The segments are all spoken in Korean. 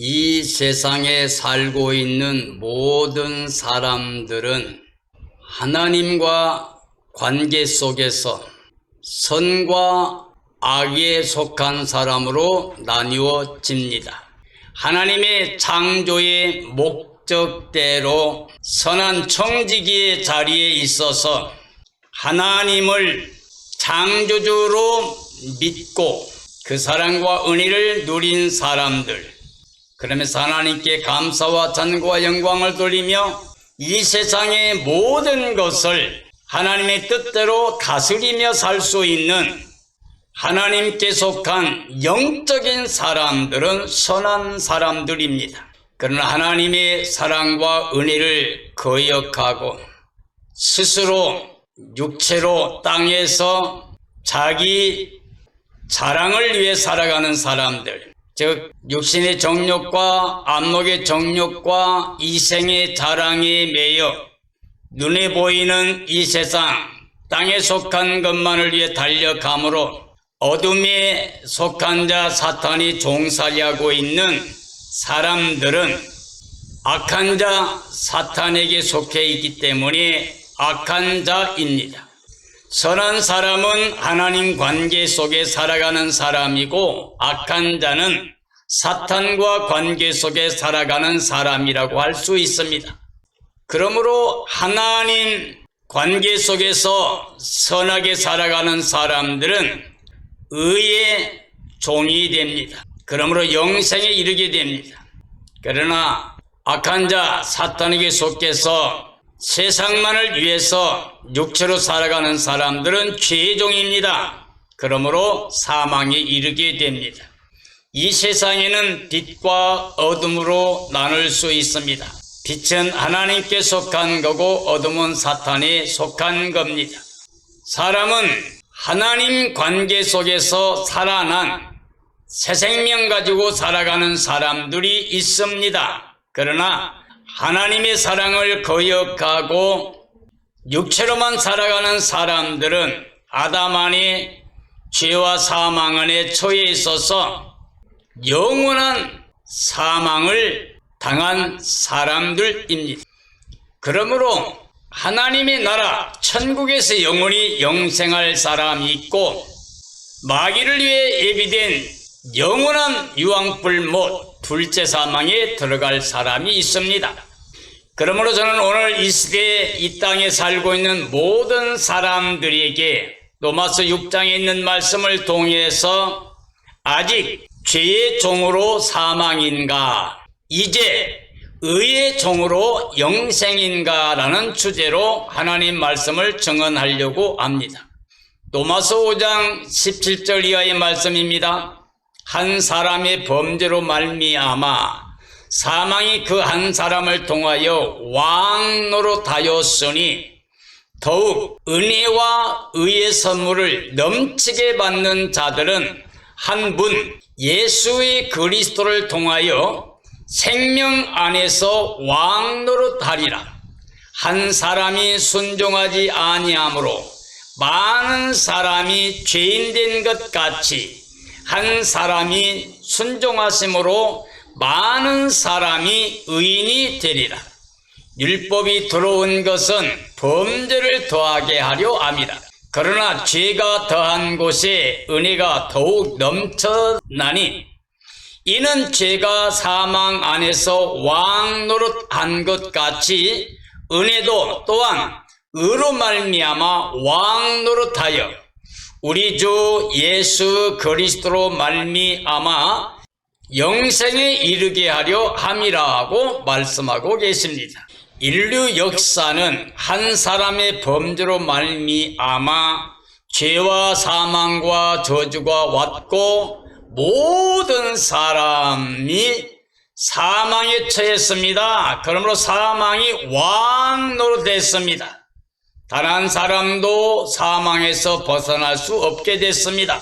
이 세상에 살고 있는 모든 사람들은 하나님과 관계 속에서 선과 악에 속한 사람으로 나뉘어집니다. 하나님의 창조의 목적대로 선한 청지기의 자리에 있어서 하나님을 창조주로 믿고 그 사랑과 은혜를 누린 사람들, 그러면서 하나님께 감사와 찬송과 영광을 돌리며 이 세상의 모든 것을 하나님의 뜻대로 다스리며 살 수 있는 하나님께 속한 영적인 사람들은 선한 사람들입니다. 그러나 하나님의 사랑과 은혜를 거역하고 스스로 육체로 땅에서 자기 자랑을 위해 살아가는 사람들, 즉 육신의 정욕과 안목의 정욕과 이생의 자랑에 매여 눈에 보이는 이 세상 땅에 속한 것만을 위해 달려가므로 어둠에 속한 자 사탄이 종살이하고 있는 사람들은 악한 자 사탄에게 속해 있기 때문에 악한 자입니다. 선한 사람은 하나님 관계 속에 살아가는 사람이고 악한 자는 사탄과 관계 속에 살아가는 사람이라고 할 수 있습니다. 그러므로 하나님 관계 속에서 선하게 살아가는 사람들은 의의 종이 됩니다. 그러므로 영생에 이르게 됩니다. 그러나 악한 자 사탄에게 속해서 세상만을 위해서 육체로 살아가는 사람들은 죄의 종입니다. 그러므로 사망에 이르게 됩니다. 이 세상에는 빛과 어둠으로 나눌 수 있습니다. 빛은 하나님께 속한 거고 어둠은 사탄에 속한 겁니다. 사람은 하나님 관계 속에서 살아난 새 생명 가지고 살아가는 사람들이 있습니다. 그러나 하나님의 사랑을 거역하고 육체로만 살아가는 사람들은 아담 안에 죄와 사망 안에 처해 있어서 영원한 사망을 당한 사람들입니다. 그러므로 하나님의 나라 천국에서 영원히 영생할 사람이 있고 마귀를 위해 예비된 영원한 유황불 못 둘째 사망에 들어갈 사람이 있습니다. 그러므로 저는 오늘 이 시대에 이 땅에 살고 있는 모든 사람들에게 로마서 6장에 있는 말씀을 통해서 아직 죄의 종으로 사망인가, 이제 의의 종으로 영생인가 라는 주제로 하나님 말씀을 증언하려고 합니다. 로마서 5장 17절 이하의 말씀입니다. 한 사람의 범죄로 말미암아 사망이 그 한 사람을 통하여 왕노릇하였으니 더욱 은혜와 의의 선물을 넘치게 받는 자들은 한 분 예수의 그리스도를 통하여 생명 안에서 왕노릇하리라. 한 사람이 순종하지 아니하므로 많은 사람이 죄인 된 것 같이 한 사람이 순종하심으로 많은 사람이 의인이 되리라. 율법이 들어온 것은 범죄를 더하게 하려 함이라. 그러나 죄가 더한 곳에 은혜가 더욱 넘쳐나니 이는 죄가 사망 안에서 왕노릇한 것 같이 은혜도 또한 의로 말미암아 왕노릇하여 우리 주 예수 그리스도로 말미암아 영생에 이르게 하려 함이라고 말씀하고 계십니다. 인류 역사는 한 사람의 범죄로 말미암아 죄와 사망과 저주가 왔고 모든 사람이 사망에 처했습니다. 그러므로 사망이 왕노릇했습니다. 단 한 사람도 사망에서 벗어날 수 없게 됐습니다.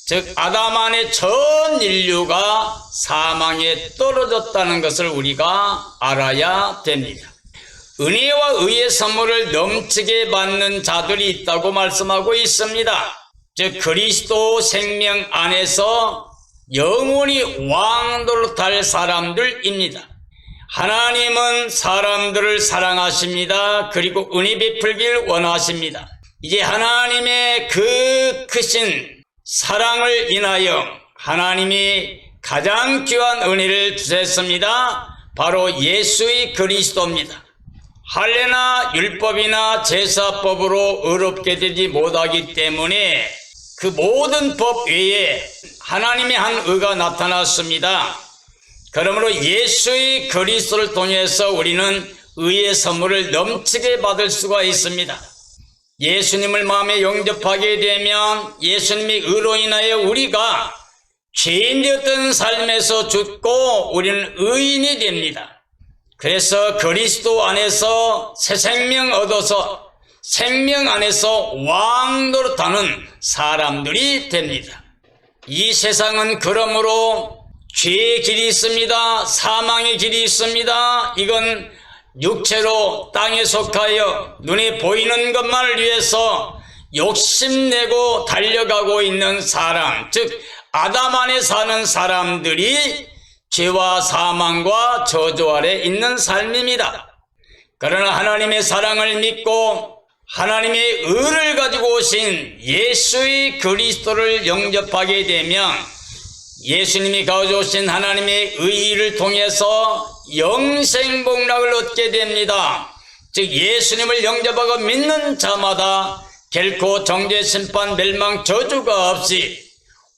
즉 아담 안에 전 인류가 사망에 떨어졌다는 것을 우리가 알아야 됩니다. 은혜와 의의 선물을 넘치게 받는 자들이 있다고 말씀하고 있습니다. 즉 그리스도 생명 안에서 영원히 왕노릇할 사람들입니다. 하나님은 사람들을 사랑하십니다. 그리고 은혜 베풀길 원하십니다. 이제 하나님의 그 크신 사랑을 인하여 하나님이 가장 귀한 은혜를 주셨습니다. 바로 예수의 그리스도입니다. 할례나 율법이나 제사법으로 의롭게 되지 못하기 때문에 그 모든 법 외에 하나님의 한 의가 나타났습니다. 그러므로 예수의 그리스도를 통해서 우리는 의의 선물을 넘치게 받을 수가 있습니다. 예수님을 마음에 영접하게 되면 예수님의 의로 인하여 우리가 죄인되었던 삶에서 죽고 우리는 의인이 됩니다. 그래서 그리스도 안에서 새 생명 얻어서 생명 안에서 왕노릇하는 사람들이 됩니다. 이 세상은 그러므로 죄의 길이 있습니다. 사망의 길이 있습니다. 이건 육체로 땅에 속하여 눈에 보이는 것만을 위해서 욕심내고 달려가고 있는 사람, 즉 아담 안에 사는 사람들이 죄와 사망과 저주 아래 있는 삶입니다. 그러나 하나님의 사랑을 믿고 하나님의 의를 가지고 오신 예수의 그리스도를 영접하게 되면 예수님이 가져오신 하나님의 의를 통해서 영생복락을 얻게 됩니다. 즉 예수님을 영접하고 믿는 자마다 결코 정죄, 심판, 멸망, 저주가 없이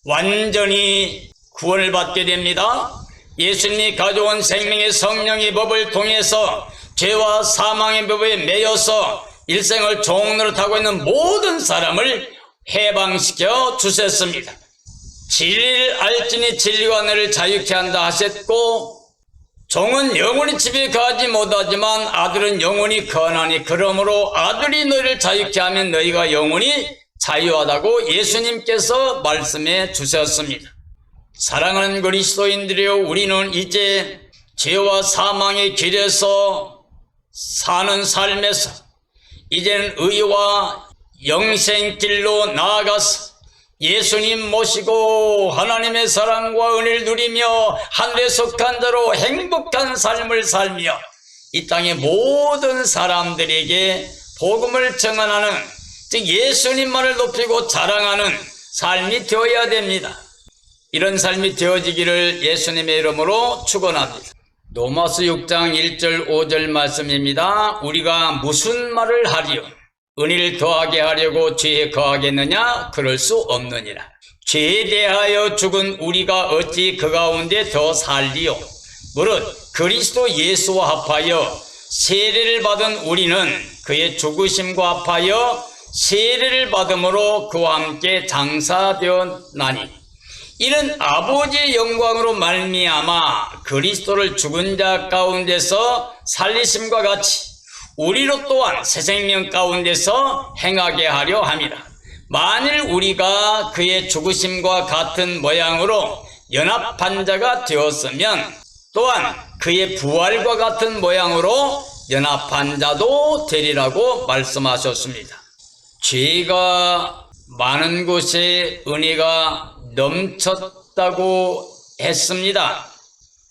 완전히 구원을 받게 됩니다. 예수님이 가져온 생명의 성령의 법을 통해서 죄와 사망의 법에 매여서 일생을 종노릇하고 있는 모든 사람을 해방시켜 주셨습니다. 진리를 알지니 진리가 너를 자유케 한다 하셨고, 종은 영원히 집에 가지 못하지만 아들은 영원히 거하나니 그러므로 아들이 너희를 자유케 하면 너희가 영원히 자유하다고 예수님께서 말씀해 주셨습니다. 사랑하는 그리스도인들이여, 우리는 이제 죄와 사망의 길에서 사는 삶에서 이제는 의와 영생길로 나아가서 예수님 모시고 하나님의 사랑과 은혜를 누리며 하늘에 속한 자로 행복한 삶을 살며 이 땅의 모든 사람들에게 복음을 증언하는, 즉 예수님만을 높이고 자랑하는 삶이 되어야 됩니다. 이런 삶이 되어지기를 예수님의 이름으로 축원합니다. 로마서 6장 1절 5절 말씀입니다. 우리가 무슨 말을 하리요? 은혜를 더하게 하려고 죄에 거하겠느냐? 그럴 수 없느니라. 죄에 대하여 죽은 우리가 어찌 그 가운데 더 살리요? 무릇 그리스도 예수와 합하여 세례를 받은 우리는 그의 죽으심과 합하여 세례를 받음으로 그와 함께 장사되었나니, 이는 아버지의 영광으로 말미암아 그리스도를 죽은 자 가운데서 살리심과 같이 우리로 또한 새 생명 가운데서 행하게 하려 함이라. 만일 우리가 그의 죽으심과 같은 모양으로 연합한 자가 되었으면 또한 그의 부활과 같은 모양으로 연합한 자도 되리라고 말씀하셨습니다. 죄가 많은 곳에 은혜가 넘쳤다고 했습니다.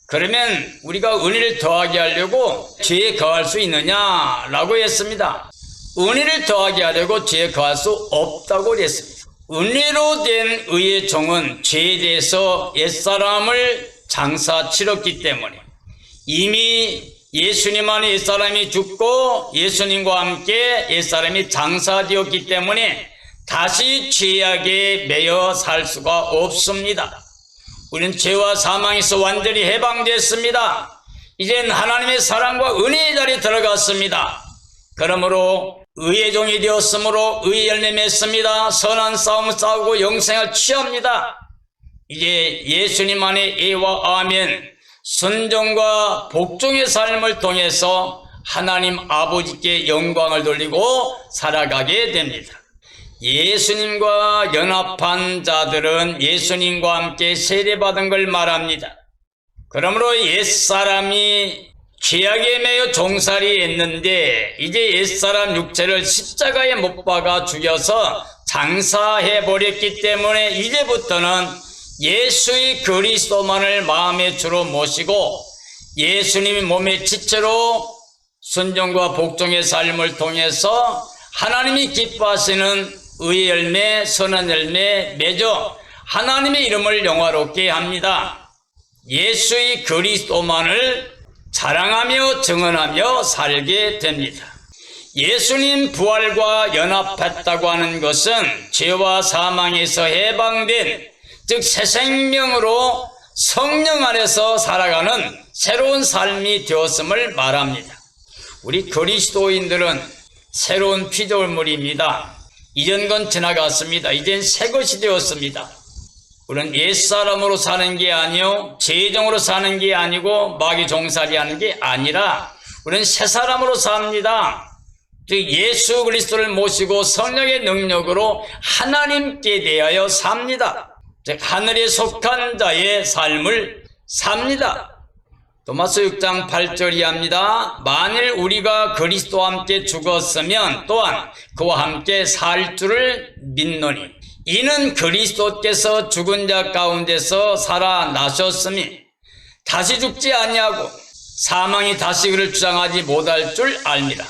그러면 우리가 은혜를 더하게 하려고 죄에 거할 수 있느냐라고 했습니다. 은혜를 더하게 하려고 죄에 거할 수 없다고 했습니다. 은혜로 된 의의 종은 죄에 대해서 옛사람을 장사 치렀기 때문에 이미 예수님 안에 옛사람이 죽고 예수님과 함께 옛사람이 장사되었기 때문에 다시 죄악에 매여 살 수가 없습니다. 우리는 죄와 사망에서 완전히 해방됐습니다. 이젠 하나님의 사랑과 은혜의 자리에 들어갔습니다. 그러므로 의의 종이 되었으므로 의의 열매 맺습니다. 선한 싸움을 싸우고 영생을 취합니다. 이제 예수님 안에 예와 아멘, 순종과 복종의 삶을 통해서 하나님 아버지께 영광을 돌리고 살아가게 됩니다. 예수님과 연합한 자들은 예수님과 함께 세례받은 걸 말합니다. 그러므로 옛사람이 죄악에 매여 종살이 했는데 이제 옛사람 육체를 십자가에 못 박아 죽여서 장사해버렸기 때문에 이제부터는 예수의 그리스도만을 마음의 주로 모시고 예수님이 몸의 지체로 순종과 복종의 삶을 통해서 하나님이 기뻐하시는 의의 열매, 선한 열매 맺어 하나님의 이름을 영화롭게 합니다. 예수의 그리스도만을 자랑하며 증언하며 살게 됩니다. 예수님 부활과 연합했다고 하는 것은 죄와 사망에서 해방된, 즉 새 생명으로 성령 안에서 살아가는 새로운 삶이 되었음을 말합니다. 우리 그리스도인들은 새로운 피조물입니다. 이전 건 지나갔습니다. 이젠 새 것이 되었습니다. 우리는 옛사람으로 사는 게 아니요, 죄종으로 사는 게 아니고 마귀 종살이 하는 게 아니라 우리는 새 사람으로 삽니다. 즉 예수 그리스도를 모시고 성령의 능력으로 하나님께 대하여 삽니다. 즉 하늘에 속한 자의 삶을 삽니다. 도마서 6장 8절이 합니다. 만일 우리가 그리스도와 함께 죽었으면 또한 그와 함께 살 줄을 믿노니 이는 그리스도께서 죽은 자 가운데서 살아나셨으니 다시 죽지 아니하고 사망이 다시 그를 주장하지 못할 줄 압니다.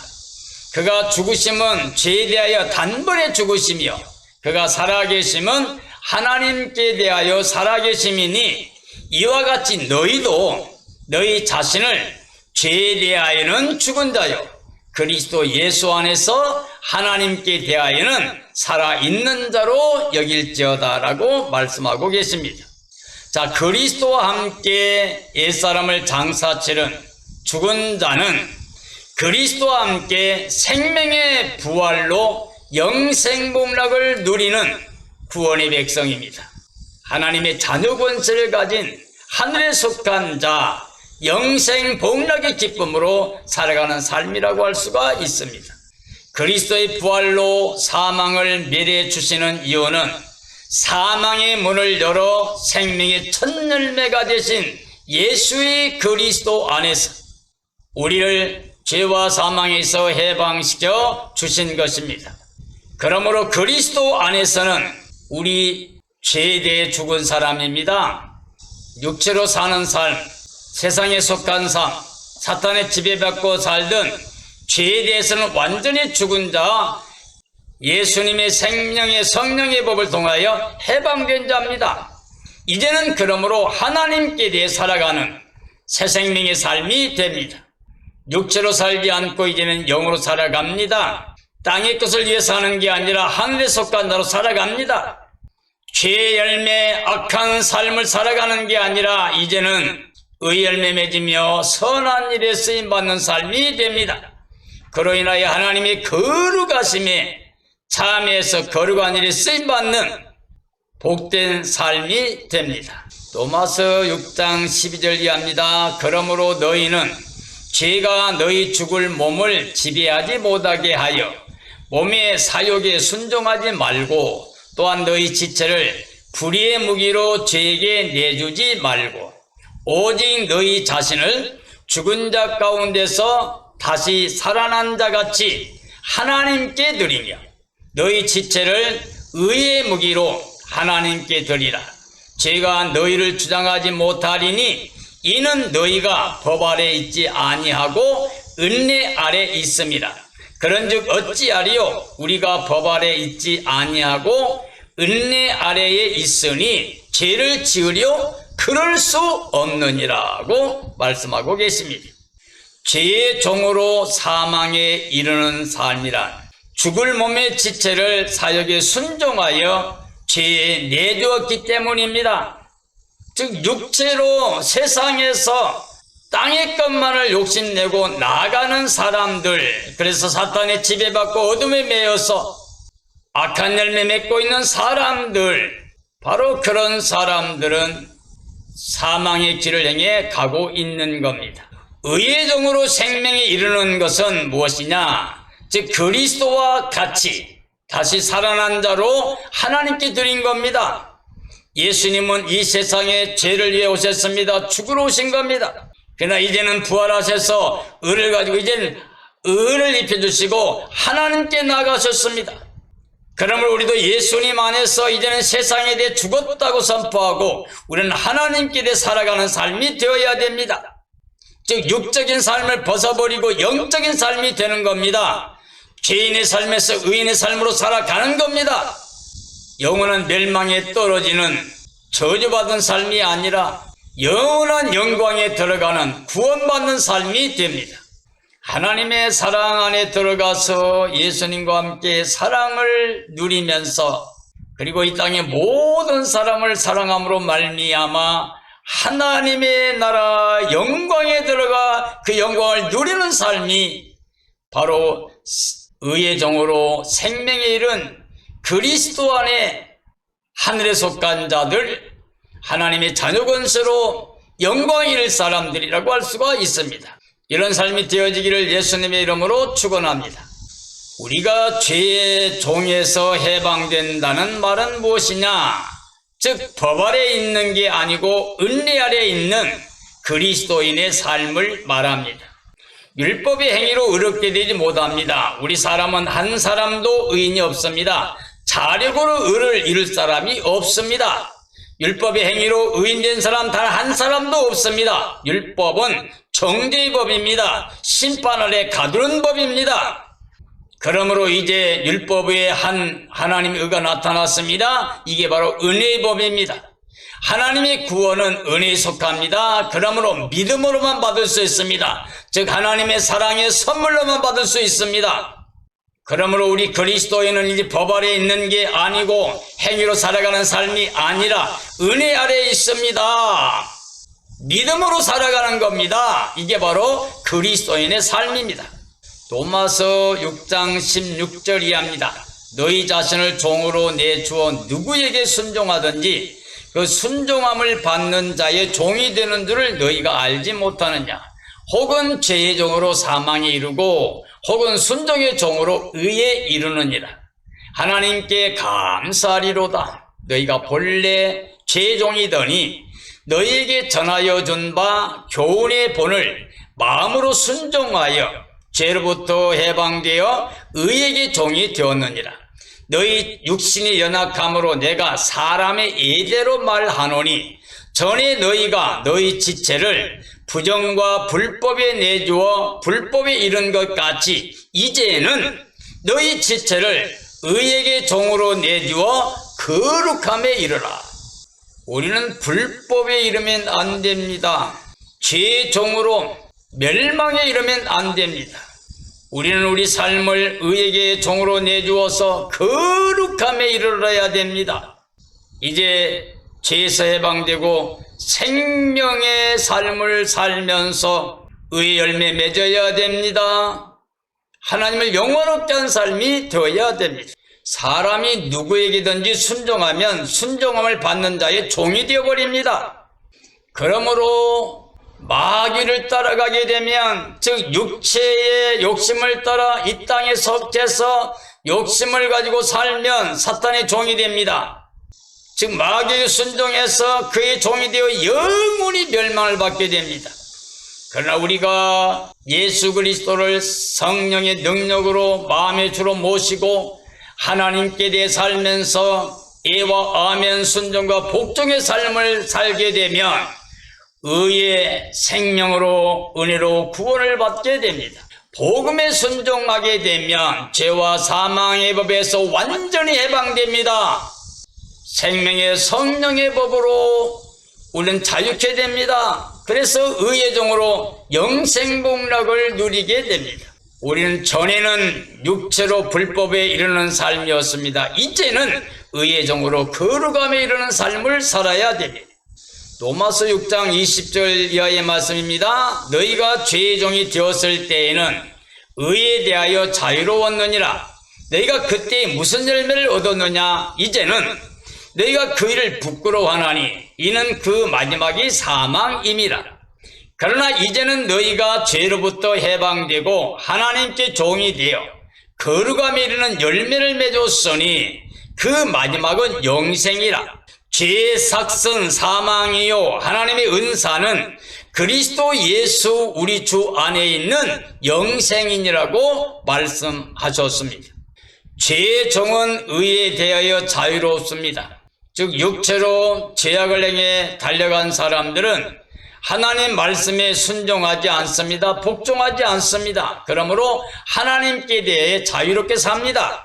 그가 죽으심은 죄에 대하여 단번에 죽으시며 그가 살아계심은 하나님께 대하여 살아계심이니 이와 같이 너희도 너희 자신을 죄에 대하여는 죽은 자요 그리스도 예수 안에서 하나님께 대하여는 살아있는 자로 여길지어다 라고 말씀하고 계십니다. 자, 그리스도와 함께 옛사람을 장사치른 죽은 자는 그리스도와 함께 생명의 부활로 영생복락을 누리는 구원의 백성입니다. 하나님의 자녀 권세를 가진 하늘에 속한 자, 영생복락의 기쁨으로 살아가는 삶이라고 할 수가 있습니다. 그리스도의 부활로 사망을 멸해 주시는 이유는 사망의 문을 열어 생명의 첫 열매가 되신 예수의 그리스도 안에서 우리를 죄와 사망에서 해방시켜 주신 것입니다. 그러므로 그리스도 안에서는 우리 죄에 대해 죽은 사람입니다. 육체로 사는 삶, 세상에 속한 삶, 사탄의 지배받고 살던 죄에 대해서는 완전히 죽은 자, 예수님의 생명의 성령의 법을 통하여 해방된 자입니다. 이제는 그러므로 하나님께 대해 살아가는 새 생명의 삶이 됩니다. 육체로 살지 않고 이제는 영으로 살아갑니다. 땅의 것을 위해 사는 게 아니라 하늘에 속한 자로 살아갑니다. 죄의 열매, 악한 삶을 살아가는 게 아니라 이제는 의 열매 맺으며 선한 일에 쓰임받는 삶이 됩니다. 그로 인하여 하나님의 거룩하심에 참여해서 거룩한 일에 쓰임받는 복된 삶이 됩니다. 로마서 6장 12절 이하입니다. 그러므로 너희는 죄가 너희 죽을 몸을 지배하지 못하게 하여 몸의 사욕에 순종하지 말고 또한 너희 지체를 불의의 무기로 죄에게 내주지 말고 오직 너희 자신을 죽은 자 가운데서 다시 살아난 자 같이 하나님께 드리며 너희 지체를 의의 무기로 하나님께 드리라. 죄가 너희를 주장하지 못하리니 이는 너희가 법 아래 있지 아니하고 은혜 아래 있음이라. 그런즉 어찌하리요? 우리가 법 아래 있지 아니하고 은혜 아래에 있으니 죄를 지으려 그럴 수 없느니라고 말씀하고 계십니다. 죄의 종으로 사망에 이르는 삶이란 죽을 몸의 지체를 사역에 순종하여 죄에 내주었기 때문입니다. 즉 육체로 세상에서 땅의 것만을 욕심내고 나아가는 사람들, 그래서 사탄의 지배받고 어둠에 매여서 악한 열매 맺고 있는 사람들, 바로 그런 사람들은 사망의 길을 향해 가고 있는 겁니다. 의의 종으로 생명에 이르는 것은 무엇이냐? 즉 그리스도와 같이 다시 살아난 자로 하나님께 드린 겁니다. 예수님은 이 세상에 죄를 위해 오셨습니다. 죽으러 오신 겁니다. 그러나 이제는 부활하셔서 의를 가지고 이제는 의를 입혀주시고 하나님께 나가셨습니다. 그러므로 우리도 예수님 안에서 이제는 세상에 대해 죽었다고 선포하고 우리는 하나님께 대해 살아가는 삶이 되어야 됩니다. 즉 육적인 삶을 벗어버리고 영적인 삶이 되는 겁니다. 죄인의 삶에서 의인의 삶으로 살아가는 겁니다. 영원한 멸망에 떨어지는 저주받은 삶이 아니라 영원한 영광에 들어가는 구원받는 삶이 됩니다. 하나님의 사랑 안에 들어가서 예수님과 함께 사랑을 누리면서 그리고 이 땅의 모든 사람을 사랑함으로 말미암아 하나님의 나라 영광에 들어가 그 영광을 누리는 삶이 바로 의의 종으로 생명에 이른 그리스도 안에 하늘에 속한 자들, 하나님의 자녀 권세로 영광에 이를 사람들이라고 할 수가 있습니다. 이런 삶이 되어지기를 예수님의 이름으로 축원합니다. 우리가 죄의 종에서 해방된다는 말은 무엇이냐? 즉 법 아래 있는 게 아니고 은혜 아래 있는 그리스도인의 삶을 말합니다. 율법의 행위로 의롭게 되지 못합니다. 우리 사람은 한 사람도 의인이 없습니다. 자력으로 의를 이룰 사람이 없습니다. 율법의 행위로 의인된 사람 단 한 사람도 없습니다. 율법은 정죄의 법입니다. 심판 아래 가두는 법입니다. 그러므로 이제 율법의 하나님의 의가 나타났습니다. 이게 바로 은혜의 법입니다. 하나님의 구원은 은혜에 속합니다. 그러므로 믿음으로만 받을 수 있습니다. 즉 하나님의 사랑의 선물로만 받을 수 있습니다. 그러므로 우리 그리스도인은 이제 법 아래 있는 게 아니고 행위로 살아가는 삶이 아니라 은혜 아래에 있습니다. 믿음으로 살아가는 겁니다. 이게 바로 그리스도인의 삶입니다. 로마서 6장 16절 이하입니다. 너희 자신을 종으로 내주어 누구에게 순종하든지 그 순종함을 받는 자의 종이 되는 줄을 너희가 알지 못하느냐. 혹은 죄의 종으로 사망에 이르고 혹은 순종의 종으로 의에 이르느니라. 하나님께 감사하리로다. 너희가 본래 죄의 종이더니 너희에게 전하여 준 바 교훈의 본을 마음으로 순종하여 죄로부터 해방되어 의에게 종이 되었느니라. 너희 육신이 연약함으로 내가 사람의 예대로 말하노니 전에 너희가 너희 지체를 부정과 불법에 내주어 불법에 이른 것 같이 이제는 너희 지체를 의에게 종으로 내주어 거룩함에 이르라. 우리는 불법에 이르면 안 됩니다. 죄의 종으로 멸망에 이르면 안 됩니다. 우리는 우리 삶을 의에게 종으로 내주어서 거룩함에 이르러야 됩니다. 이제 죄에서 해방되고 생명의 삶을 살면서 의의 열매 맺어야 됩니다. 하나님을 영원롭게 한 삶이 되어야 됩니다. 사람이 누구에게든지 순종하면 순종함을 받는 자의 종이 되어버립니다. 그러므로 마귀를 따라가게 되면 즉 육체의 욕심을 따라 이 땅에 속해서 욕심을 가지고 살면 사탄의 종이 됩니다. 즉 마귀에 순종해서 그의 종이 되어 영원히 멸망을 받게 됩니다. 그러나 우리가 예수 그리스도를 성령의 능력으로 마음의 주로 모시고 하나님께 대해 살면서 예와 아멘 순종과 복종의 삶을 살게 되면 의의 생명으로 은혜로 구원을 받게 됩니다. 복음에 순종하게 되면 죄와 사망의 법에서 완전히 해방됩니다. 생명의 성령의 법으로 우리는 자유케 됩니다. 그래서 의의 종으로 영생복락을 누리게 됩니다. 우리는 전에는 육체로 불법에 이르는 삶이었습니다. 이제는 의의 종으로 거룩함에 이르는 삶을 살아야 됩니다. 로마서 6장 20절 이하의 말씀입니다. 너희가 죄의 종이 되었을 때에는 의에 대하여 자유로웠느니라. 너희가 그때 무슨 열매를 얻었느냐? 이제는 너희가 그 일을 부끄러워하나니 이는 그 마지막이 사망임이라. 그러나 이제는 너희가 죄로부터 해방되고 하나님께 종이 되어 거룩함에 이르는 열매를 맺었으니 그 마지막은 영생이라. 죄의 삭선 사망이요 하나님의 은사는 그리스도 예수 우리 주 안에 있는 영생이니라고 말씀하셨습니다. 죄의 종은 의에 대하여 자유롭습니다. 즉 육체로 죄악을 행해 달려간 사람들은 하나님 말씀에 순종하지 않습니다. 복종하지 않습니다. 그러므로 하나님께 대해 자유롭게 삽니다.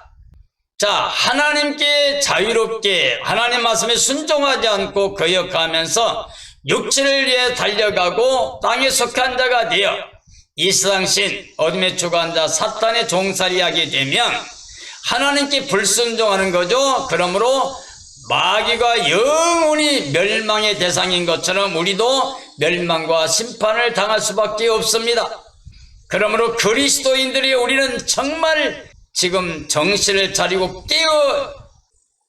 자, 하나님께 자유롭게 하나님 말씀에 순종하지 않고 거역하면서 육체를 위해 달려가고 땅에 속한 자가 되어 이 세상 신 어둠의 주관자 사탄의 종살이하게 되면 하나님께 불순종하는 거죠. 그러므로 마귀가 영원히 멸망의 대상인 것처럼 우리도 멸망과 심판을 당할 수밖에 없습니다. 그러므로 그리스도인들이 우리는 정말 지금 정신을 차리고 깨어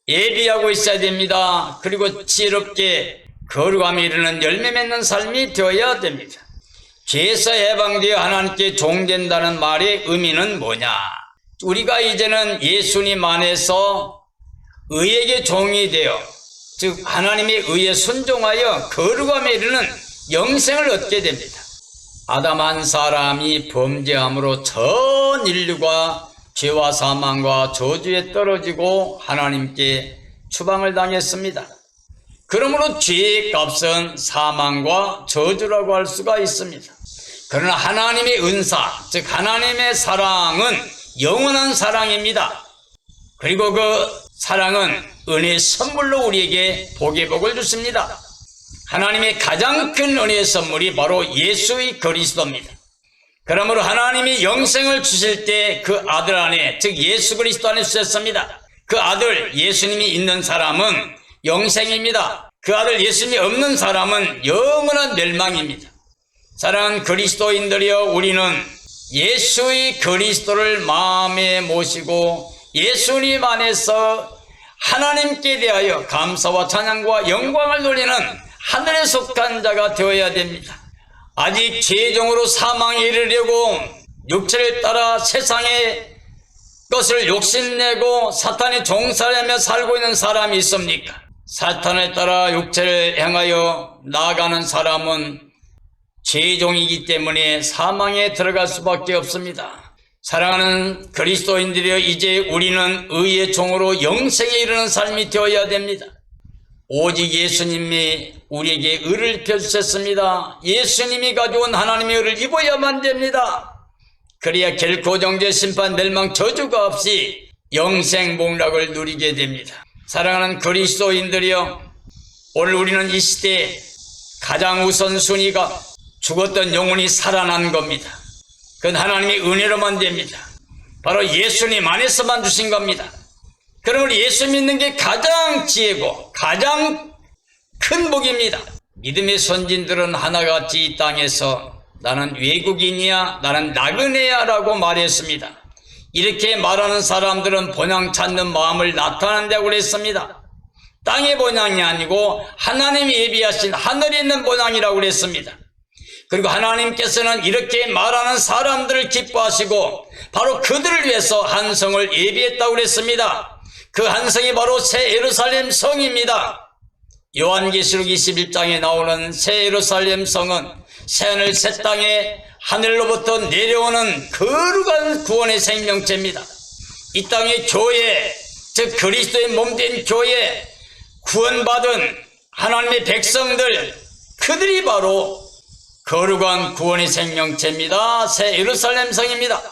예비하고 있어야 됩니다. 그리고 지혜롭게 거룩함에 이르는 열매 맺는 삶이 되어야 됩니다. 죄에서 해방되어 하나님께 종된다는 말의 의미는 뭐냐? 우리가 이제는 예수님 안에서 의에게 종이 되어 즉 하나님의 의에 순종하여 거룩함에 이르는 영생을 얻게 됩니다. 아담 한 사람이 범죄함으로 전 인류가 죄와 사망과 저주에 떨어지고 하나님께 추방을 당했습니다. 그러므로 죄의 값은 사망과 저주라고 할 수가 있습니다. 그러나 하나님의 은사, 즉 하나님의 사랑은 영원한 사랑입니다. 그리고 그 사랑은 은혜의 선물로 우리에게 복의 복을 주십니다. 하나님의 가장 큰 은혜의 선물이 바로 예수의 그리스도입니다. 그러므로 하나님이 영생을 주실 때 그 아들 안에, 즉 예수 그리스도 안에 주셨습니다. 그 아들 예수님이 있는 사람은 영생입니다. 그 아들 예수님이 없는 사람은 영원한 멸망입니다. 사랑하는 그리스도인들이여, 우리는 예수의 그리스도를 마음에 모시고 예수님 안에서 하나님께 대하여 감사와 찬양과 영광을 돌리는 하늘에 속한 자가 되어야 됩니다. 아직 죄종으로 사망에 이르려고 육체를 따라 세상의 것을 욕심내고 사탄의 종살이하며 살고 있는 사람이 있습니까? 사탄을 따라 육체를 행하여 나아가는 사람은 죄종이기 때문에 사망에 들어갈 수밖에 없습니다. 사랑하는 그리스도인들이여, 이제 우리는 의의 종으로 영생에 이르는 삶이 되어야 됩니다. 오직 예수님이 우리에게 의를 펴주셨습니다. 예수님이 가져온 하나님의 의를 입어야만 됩니다. 그래야 결코 정죄, 심판, 멸망, 저주가 없이 영생 복락을 누리게 됩니다. 사랑하는 그리스도인들이여, 오늘 우리는 이 시대에 가장 우선순위가 죽었던 영혼이 살아난 겁니다. 그건 하나님의 은혜로만 됩니다. 바로 예수님 안에서만 주신 겁니다. 그러므로 예수 믿는 게 가장 지혜고 가장 큰 복입니다. 믿음의 선진들은 하나같이 이 땅에서 나는 외국인이야, 나는 나그네야 라고 말했습니다. 이렇게 말하는 사람들은 본향 찾는 마음을 나타낸다고 그랬습니다. 땅의 본향이 아니고 하나님이 예비하신 하늘에 있는 본향이라고 그랬습니다. 그리고 하나님께서는 이렇게 말하는 사람들을 기뻐하시고 바로 그들을 위해서 한 성을 예비했다고 그랬습니다. 그 한 성이 바로 새 예루살렘 성입니다. 요한계시록 21장에 나오는 새 예루살렘 성은 새하늘 새 땅에 하늘로부터 내려오는 거룩한 구원의 생명체입니다. 이 땅의 교회, 즉 그리스도의 몸된 교회, 구원받은 하나님의 백성들, 그들이 바로 거룩한 구원의 생명체입니다. 새 예루살렘 성입니다.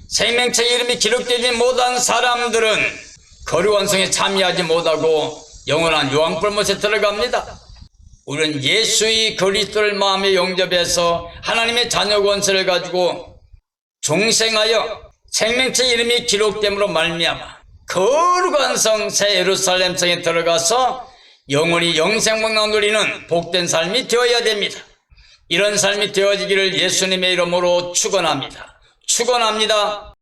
생명체 이름이 기록되지 못한 사람들은 거룩한 성에 참여하지 못하고 영원한 요한불못에 들어갑니다. 우리는 예수의 그리스도를 마음에 영접해서 하나님의 자녀 권세를 가지고 중생하여 생명체 이름이 기록됨으로 말미암아 거룩한 성 새 예루살렘 성에 들어가서 영원히 영생복락 누리는 복된 삶이 되어야 됩니다. 이런 삶이 되어지기를 예수님의 이름으로 축원합니다. 축원합니다.